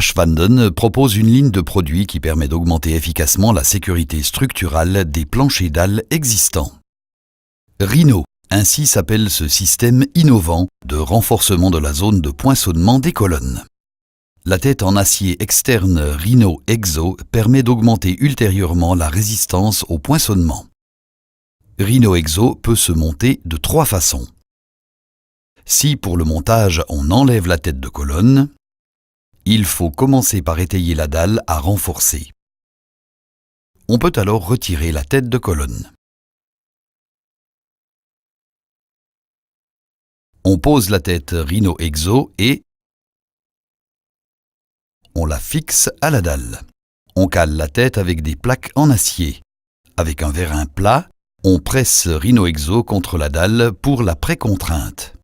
Ashwanden propose une ligne de produits qui permet d'augmenter efficacement la sécurité structurale des planchers dalles existants. Rhino, ainsi s'appelle ce système innovant de renforcement de la zone de poinçonnement des colonnes. La tête en acier externe Rhino Exo permet d'augmenter ultérieurement la résistance au poinçonnement. Rhino Exo peut se monter de 3 façons. Si pour le montage on enlève la tête de colonne, il faut commencer par étayer la dalle à renforcer. On peut alors retirer la tête de colonne. On pose la tête Rhino Exo et on la fixe à la dalle. On cale la tête avec des plaques en acier. Avec un vérin plat, on presse Rhino Exo contre la dalle pour la précontrainte.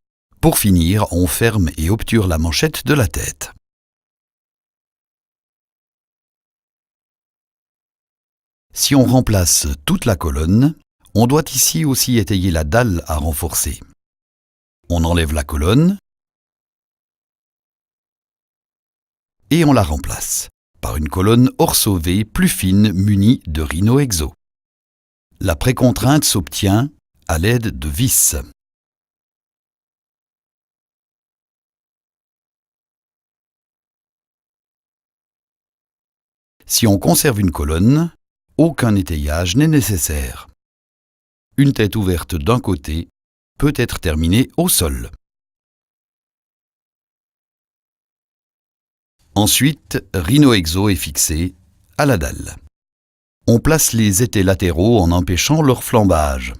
Pour finir, on ferme et obture la manchette de la tête. Si on remplace toute la colonne, on doit ici aussi étayer la dalle à renforcer. On enlève la colonne et on la remplace par une colonne Orso V plus fine munie de Rhino Exo. La précontrainte s'obtient à l'aide de vis. Si on conserve une colonne, aucun étayage n'est nécessaire. Une tête ouverte d'un côté peut être terminée au sol. Ensuite, Rhino Exo est fixé à la dalle. On place les étais latéraux en empêchant leur flambage.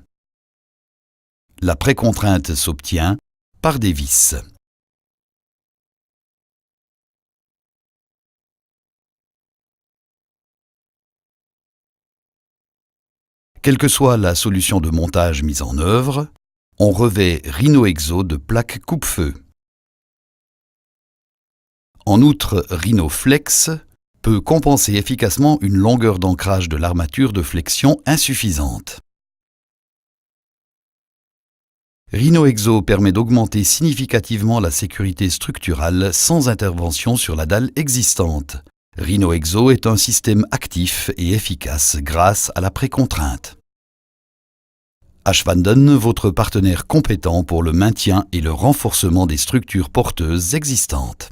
La précontrainte s'obtient par des vis. Quelle que soit la solution de montage mise en œuvre, on revêt Rhino Exo de plaques coupe-feu. En outre, Rhino Flex peut compenser efficacement une longueur d'ancrage de l'armature de flexion insuffisante. Rhino Exo permet d'augmenter significativement la sécurité structurale sans intervention sur la dalle existante. Rhino Exo est un système actif et efficace grâce à la précontrainte. Ashwanden, votre partenaire compétent pour le maintien et le renforcement des structures porteuses existantes.